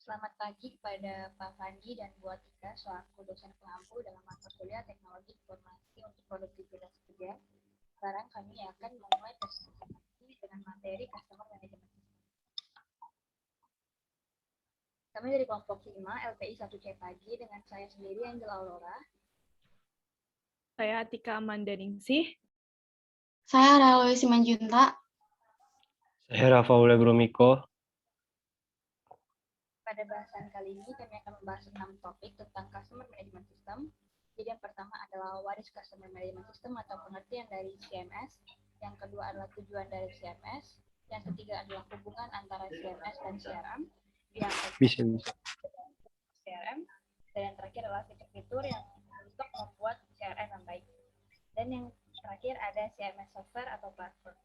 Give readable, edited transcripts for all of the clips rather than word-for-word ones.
Selamat pagi kepada Pak Fandi dan Bu Atika selaku dosen pengampu dalam mata kuliah Teknologi Informasi untuk Produktivitas Kerja. Sekarang kami akan memulai presentasi dengan materi Customer Management System. Kami dari kelompok 5 LPI 1C Pagi dengan saya sendiri Angel Aurora. Saya Atika Amandaningsih. Saya Raloy Simanjunta. Saya Rafaul Bromiko. Pada bahasan kali ini kami akan membahas 6 topik tentang Customer Management System. Jadi yang pertama adalah what is Customer Management System atau pengertian dari CMS. Yang kedua adalah tujuan dari CMS. Yang ketiga adalah hubungan antara CMS dan CRM. Yang Bisa. CRM. Dan yang terakhir adalah fitur-fitur yang untuk membuat CRM yang baik. Dan yang terakhir ada CMS software atau platform.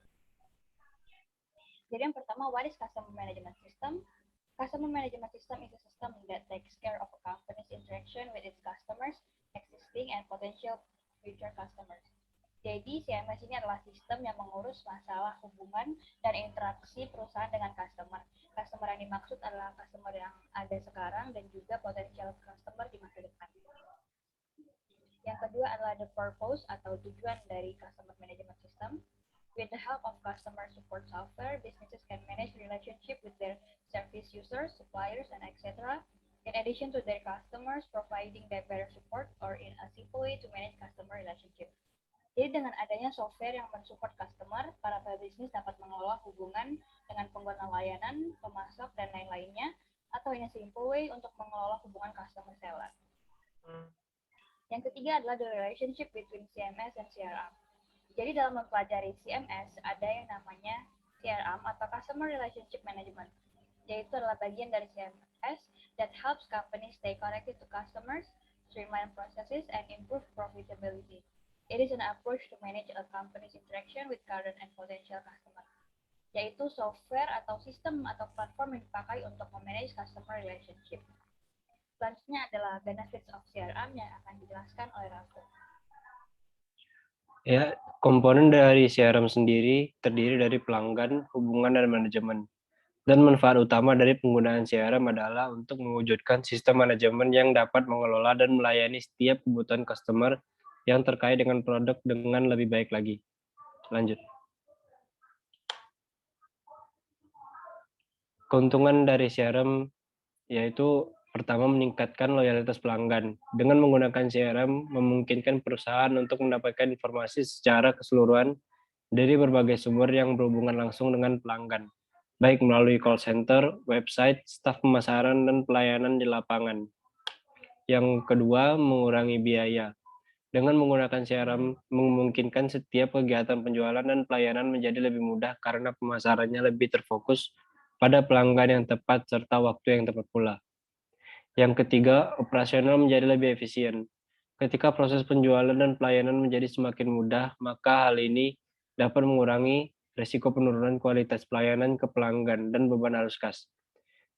Jadi yang pertama, what is Customer Management System? Customer Management System is a system that takes care of a company's interaction with its customers, existing and potential future customers. Jadi, CMS ini adalah sistem yang mengurus masalah hubungan dan interaksi perusahaan dengan customer. Customer yang dimaksud adalah customer yang ada sekarang dan juga potential customer di masa depan. Yang kedua adalah the purpose atau tujuan dari Customer Management System. With the help of customer support software, businesses can manage relationship with their service users, suppliers, and etc. In addition to their customers, providing them better support or in a simple way to manage customer relationship. Jadi dengan adanya software yang mensupport customer, para pebisnis dapat mengelola hubungan dengan pengguna layanan, pemasok, dan lain-lainnya, atau in a simple way untuk mengelola hubungan customer seller. Yang ketiga adalah the relationship between CMS dan CRM. Jadi dalam mempelajari CMS ada yang namanya CRM atau Customer Relationship Management, yaitu adalah bagian dari CMS that helps companies stay connected to customers, streamline processes, and improve profitability. It is an approach to manage a company's interaction with current and potential customers, yaitu software atau sistem atau platform yang dipakai untuk memanage customer relationship. Selanjutnya adalah benefits of CRM yang akan dijelaskan oleh Rafa. Ya, komponen dari CRM sendiri terdiri dari pelanggan, hubungan, dan manajemen. Dan manfaat utama dari penggunaan CRM adalah untuk mewujudkan sistem manajemen yang dapat mengelola dan melayani setiap kebutuhan customer yang terkait dengan produk dengan lebih baik lagi. Lanjut. Keuntungan dari CRM yaitu pertama, meningkatkan loyalitas pelanggan. Dengan menggunakan CRM, memungkinkan perusahaan untuk mendapatkan informasi secara keseluruhan dari berbagai sumber yang berhubungan langsung dengan pelanggan, baik melalui call center, website, staf pemasaran, dan pelayanan di lapangan. Yang kedua, mengurangi biaya. Dengan menggunakan CRM, memungkinkan setiap kegiatan penjualan dan pelayanan menjadi lebih mudah karena pemasarannya lebih terfokus pada pelanggan yang tepat serta waktu yang tepat pula. Yang ketiga, operasional menjadi lebih efisien. Ketika proses penjualan dan pelayanan menjadi semakin mudah, maka hal ini dapat mengurangi risiko penurunan kualitas pelayanan ke pelanggan dan beban arus kas.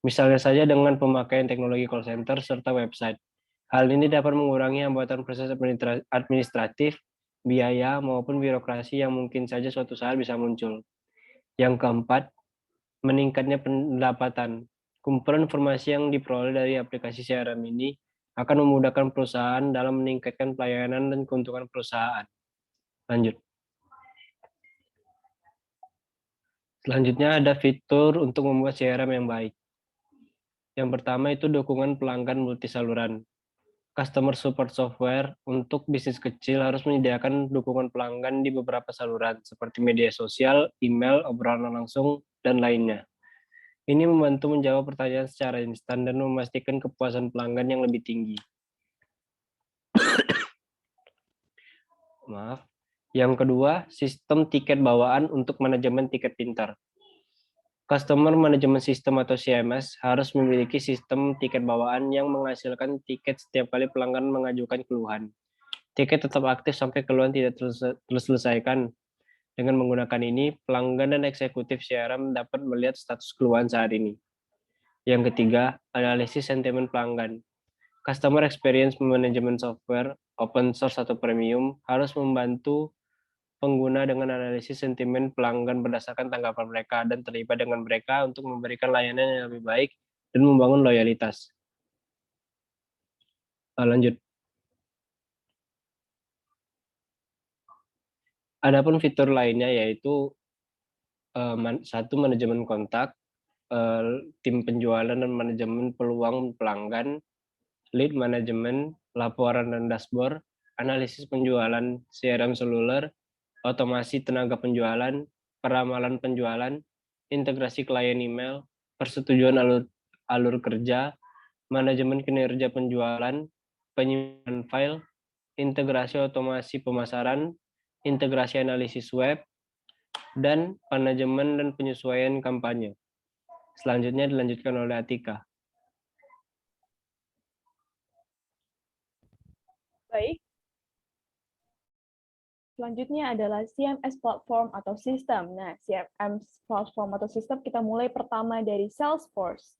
Misalnya saja dengan pemakaian teknologi call center serta website. Hal ini dapat mengurangi hambatan proses administratif, biaya, maupun birokrasi yang mungkin saja suatu saat bisa muncul. Yang keempat, meningkatnya pendapatan. Kumpulan informasi yang diperoleh dari aplikasi CRM ini akan memudahkan perusahaan dalam meningkatkan pelayanan dan keuntungan perusahaan. Lanjut. Selanjutnya ada fitur untuk membuat CRM yang baik. Yang pertama itu dukungan pelanggan multisaluran. Customer support software untuk bisnis kecil harus menyediakan dukungan pelanggan di beberapa saluran seperti media sosial, email, obrolan langsung, dan lainnya. Ini membantu menjawab pertanyaan secara instan dan memastikan kepuasan pelanggan yang lebih tinggi. Maaf. Yang kedua, sistem tiket bawaan untuk manajemen tiket pintar. Customer Management System atau CMS harus memiliki sistem tiket bawaan yang menghasilkan tiket setiap kali pelanggan mengajukan keluhan. Tiket tetap aktif sampai keluhan tidak terselesaikan. Dengan menggunakan ini, pelanggan dan eksekutif CRM dapat melihat status keluhan saat ini. Yang ketiga, analisis sentimen pelanggan. Customer Experience Management Software, open source atau premium, harus membantu pengguna dengan analisis sentimen pelanggan berdasarkan tanggapan mereka dan terlibat dengan mereka untuk memberikan layanan yang lebih baik dan membangun loyalitas. Lanjut. Adapun fitur lainnya yaitu satu, manajemen kontak, tim penjualan dan manajemen peluang pelanggan, lead management, laporan dan dashboard, analisis penjualan CRM seluler, otomasi tenaga penjualan, peramalan penjualan, integrasi klien email, persetujuan alur kerja, manajemen kinerja penjualan, penyimpanan file, integrasi otomasi pemasaran, integrasi analisis web, dan manajemen dan penyesuaian kampanye. Selanjutnya dilanjutkan oleh Atika. Baik. Selanjutnya adalah CMS platform atau sistem. Nah, CMS platform atau sistem kita mulai pertama dari Salesforce.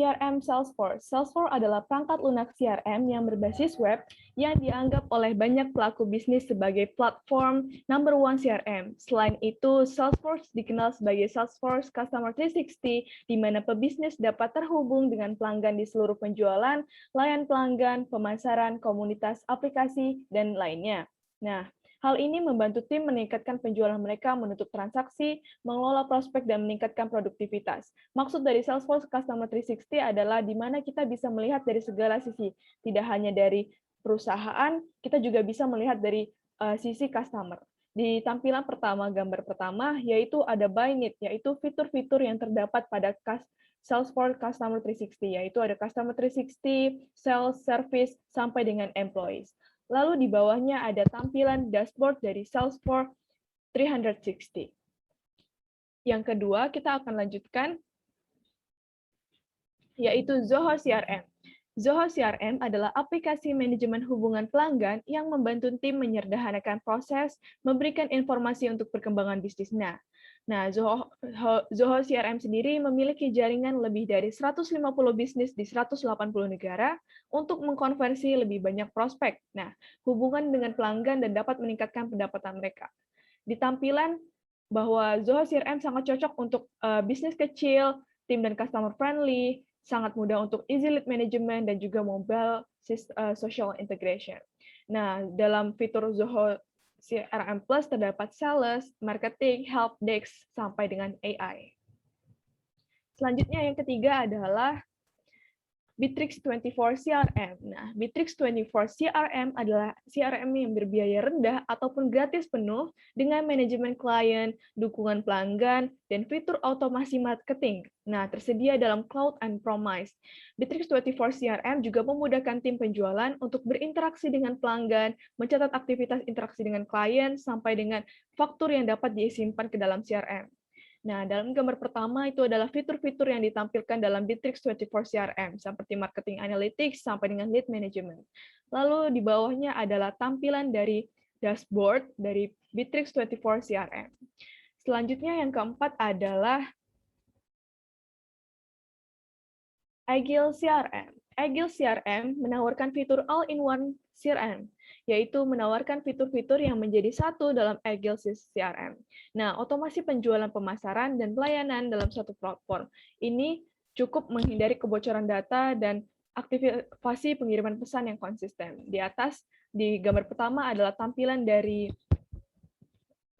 CRM Salesforce. Salesforce adalah perangkat lunak CRM yang berbasis web yang dianggap oleh banyak pelaku bisnis sebagai platform number one CRM. Selain itu, Salesforce dikenal sebagai Salesforce Customer 360, di mana pebisnis dapat terhubung dengan pelanggan di seluruh penjualan, layan pelanggan, pemasaran, komunitas, aplikasi, dan lainnya. Nah, hal ini membantu tim meningkatkan penjualan mereka, menutup transaksi, mengelola prospek, dan meningkatkan produktivitas. Maksud dari Salesforce Customer 360 adalah di mana kita bisa melihat dari segala sisi, tidak hanya dari perusahaan, kita juga bisa melihat dari sisi customer. Di tampilan pertama, gambar pertama, yaitu ada by need, yaitu fitur-fitur yang terdapat pada Salesforce Customer 360, yaitu ada Customer 360, Sales, Service, sampai dengan Employees. Lalu di bawahnya ada tampilan dashboard dari Salesforce 360. Yang kedua, kita akan lanjutkan, yaitu Zoho CRM. Zoho CRM adalah aplikasi manajemen hubungan pelanggan yang membantu tim menyederhanakan proses, memberikan informasi untuk perkembangan bisnisnya. Nah, Zoho CRM sendiri memiliki jaringan lebih dari 150 bisnis di 180 negara untuk mengkonversi lebih banyak prospek. Nah, hubungan dengan pelanggan dan dapat meningkatkan pendapatan mereka. Di tampilan bahwa Zoho CRM sangat cocok untuk bisnis kecil, tim dan customer friendly, sangat mudah untuk easy lead management, dan juga mobile social integration. Nah, dalam fitur Zoho CRM Plus terdapat sales, marketing, help desk, sampai dengan AI. Selanjutnya yang ketiga adalah Bitrix 24 CRM. Nah, Bitrix 24 CRM adalah CRM yang berbiaya rendah ataupun gratis penuh dengan manajemen klien, dukungan pelanggan, dan fitur otomasi marketing. Nah, tersedia dalam cloud and promise. Bitrix 24 CRM juga memudahkan tim penjualan untuk berinteraksi dengan pelanggan, mencatat aktivitas interaksi dengan klien, sampai dengan faktur yang dapat disimpan ke dalam CRM. Nah, dalam gambar pertama itu adalah fitur-fitur yang ditampilkan dalam Bitrix 24 CRM, seperti marketing analytics sampai dengan lead management. Lalu di bawahnya adalah tampilan dari dashboard dari Bitrix 24 CRM. Selanjutnya yang keempat adalah Agile CRM. Agile CRM menawarkan fitur all-in-one CRM, yaitu menawarkan fitur-fitur yang menjadi satu dalam Agile CRM. Nah, otomasi penjualan, pemasaran, dan pelayanan dalam satu platform. Ini cukup menghindari kebocoran data dan aktivasi pengiriman pesan yang konsisten. Di atas, di gambar pertama adalah tampilan dari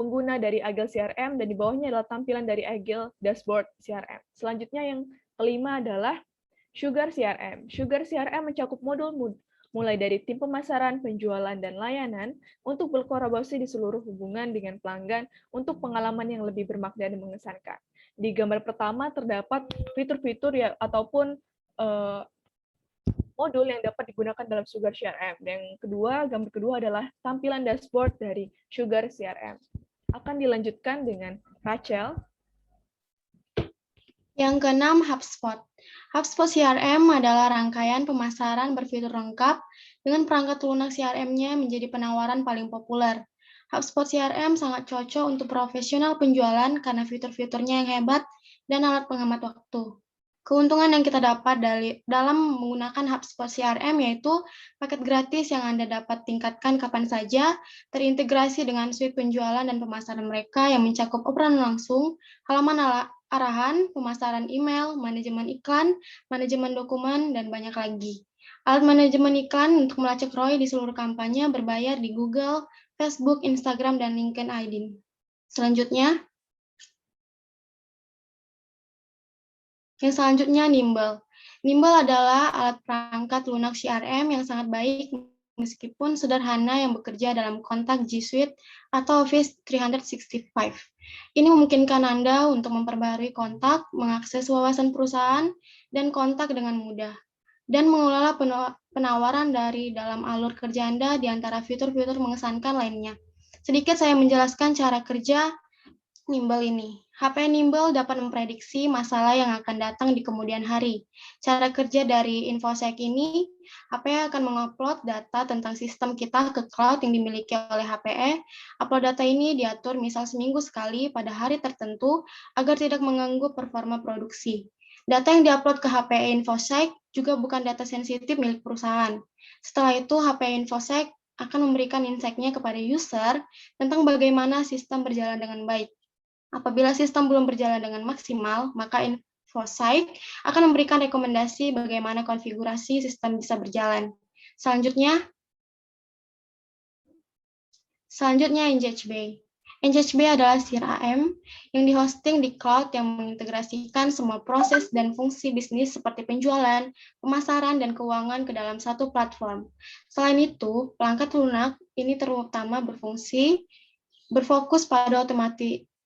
pengguna dari Agile CRM, dan di bawahnya adalah tampilan dari Agile Dashboard CRM. Selanjutnya yang kelima adalah Sugar CRM. Sugar CRM mencakup modul mulai dari tim pemasaran, penjualan, dan layanan untuk berkolaborasi di seluruh hubungan dengan pelanggan untuk pengalaman yang lebih bermakna dan mengesankan. Di gambar pertama terdapat fitur-fitur ya ataupun modul yang dapat digunakan dalam Sugar CRM. Yang kedua, gambar kedua adalah tampilan dashboard dari Sugar CRM. Akan dilanjutkan dengan Rachel. Yang keenam, HubSpot. HubSpot CRM adalah rangkaian pemasaran berfitur lengkap dengan perangkat lunak CRM-nya menjadi penawaran paling populer. HubSpot CRM sangat cocok untuk profesional penjualan karena fitur-fiturnya yang hebat dan alat penghemat waktu. Keuntungan yang kita dapat dalam menggunakan HubSpot CRM yaitu paket gratis yang Anda dapat tingkatkan kapan saja, terintegrasi dengan suite penjualan dan pemasaran mereka yang mencakup obrolan langsung, halaman arahan, pemasaran email, manajemen iklan, manajemen dokumen, dan banyak lagi. Alat manajemen iklan untuk melacak ROI di seluruh kampanye berbayar di Google, Facebook, Instagram, dan LinkedIn. Selanjutnya, Nimble. Nimble adalah alat perangkat lunak CRM yang sangat baik meskipun sederhana yang bekerja dalam kontak G Suite atau Office 365. Ini memungkinkan Anda untuk memperbarui kontak, mengakses wawasan perusahaan, dan kontak dengan mudah, dan mengelola penawaran dari dalam alur kerja Anda di antara fitur-fitur mengesankan lainnya. Sedikit saya menjelaskan cara kerja Nimble ini. HP Nimble dapat memprediksi masalah yang akan datang di kemudian hari. Cara kerja dari InfoSec ini, HPE akan mengupload data tentang sistem kita ke cloud yang dimiliki oleh HPE. Upload data ini diatur misal seminggu sekali pada hari tertentu agar tidak mengganggu performa produksi. Data yang diupload ke HPE InfoSec juga bukan data sensitif milik perusahaan. Setelah itu, HPE InfoSec akan memberikan insight-nya kepada user tentang bagaimana sistem berjalan dengan baik. Apabila sistem belum berjalan dengan maksimal, maka InfoSec akan memberikan rekomendasi bagaimana konfigurasi sistem bisa berjalan. Selanjutnya Engage Bay. Engage Bay adalah CRM yang dihosting di cloud yang mengintegrasikan semua proses dan fungsi bisnis seperti penjualan, pemasaran, dan keuangan ke dalam satu platform. Selain itu, perangkat lunak ini terutama berfokus pada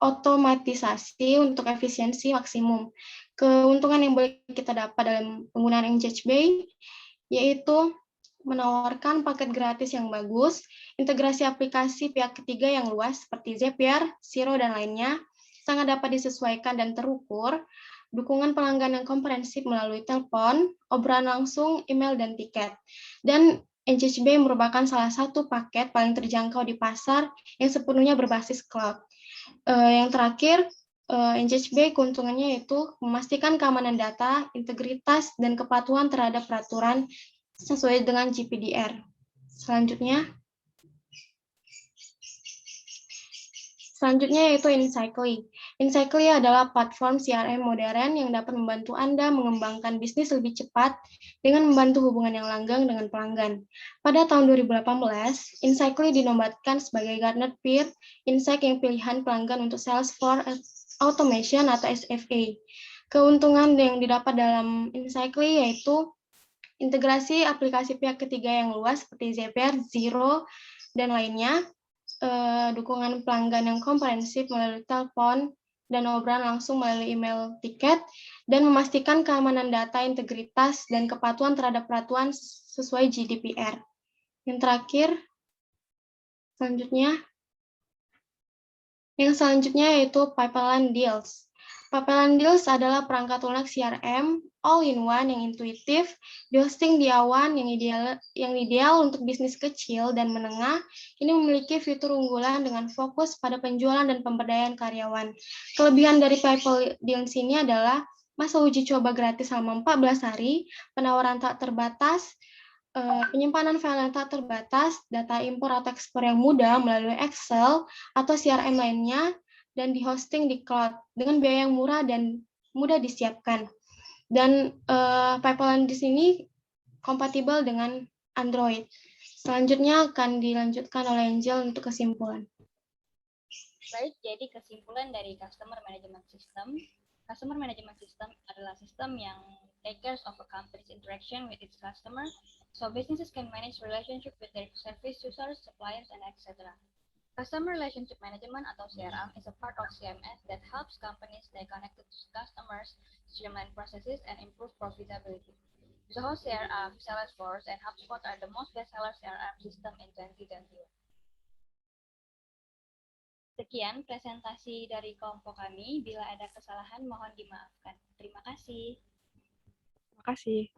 otomatisasi untuk efisiensi maksimum. Keuntungan yang boleh kita dapat dalam penggunaan Engage Bay yaitu menawarkan paket gratis yang bagus, integrasi aplikasi pihak ketiga yang luas seperti Zapier, Xero, dan lainnya, sangat dapat disesuaikan dan terukur, dukungan pelanggan yang komprehensif melalui telepon, obrolan langsung, email, dan tiket. Dan Engage Bay merupakan salah satu paket paling terjangkau di pasar yang sepenuhnya berbasis cloud. Yang terakhir, Engage Bay keuntungannya yaitu memastikan keamanan data, integritas, dan kepatuhan terhadap peraturan sesuai dengan GDPR. Selanjutnya yaitu Insightly. Insightly adalah platform CRM modern yang dapat membantu Anda mengembangkan bisnis lebih cepat dengan membantu hubungan yang langgeng dengan pelanggan. Pada tahun 2018, Insightly dinobatkan sebagai Gartner Peer Insight yang pilihan pelanggan untuk Salesforce Automation atau SFA. Keuntungan yang didapat dalam Insightly yaitu integrasi aplikasi pihak ketiga yang luas seperti Zapier, Xero, dan lainnya, dukungan pelanggan yang komprehensif melalui telepon, dan obrolan langsung melalui email tiket, dan memastikan keamanan data, integritas, dan kepatuhan terhadap peraturan sesuai GDPR. Yang terakhir, selanjutnya yaitu Pipeline Deals. Pipeline Deals adalah perangkat lunak CRM all-in-one yang intuitif, dihosting di awan yang ideal untuk bisnis kecil dan menengah. Ini memiliki fitur unggulan dengan fokus pada penjualan dan pemberdayaan karyawan. Kelebihan dari Pipeline Deals ini adalah masa uji coba gratis selama 14 hari, penawaran tak terbatas, penyimpanan file yang tak terbatas, data impor atau ekspor yang mudah melalui Excel atau CRM lainnya, dan di-hosting di cloud dengan biaya yang murah dan mudah disiapkan. Dan pipeline di sini kompatibel dengan Android. Selanjutnya akan dilanjutkan oleh Angel untuk kesimpulan. Baik, jadi kesimpulan dari Customer Management System. Customer Management System adalah sistem yang take care of a company's interaction with its customer, so businesses can manage relationship with their service users, suppliers, and etc. Customer Relationship Management atau CRM is a part of CMS that helps companies stay connected to customers, streamline processes, and improve profitability. Zoho CRM, Salesforce, and HubSpot are the most best-seller CRM system in 2021. Sekian presentasi dari kelompok kami. Bila ada kesalahan, mohon dimaafkan. Terima kasih. Terima kasih.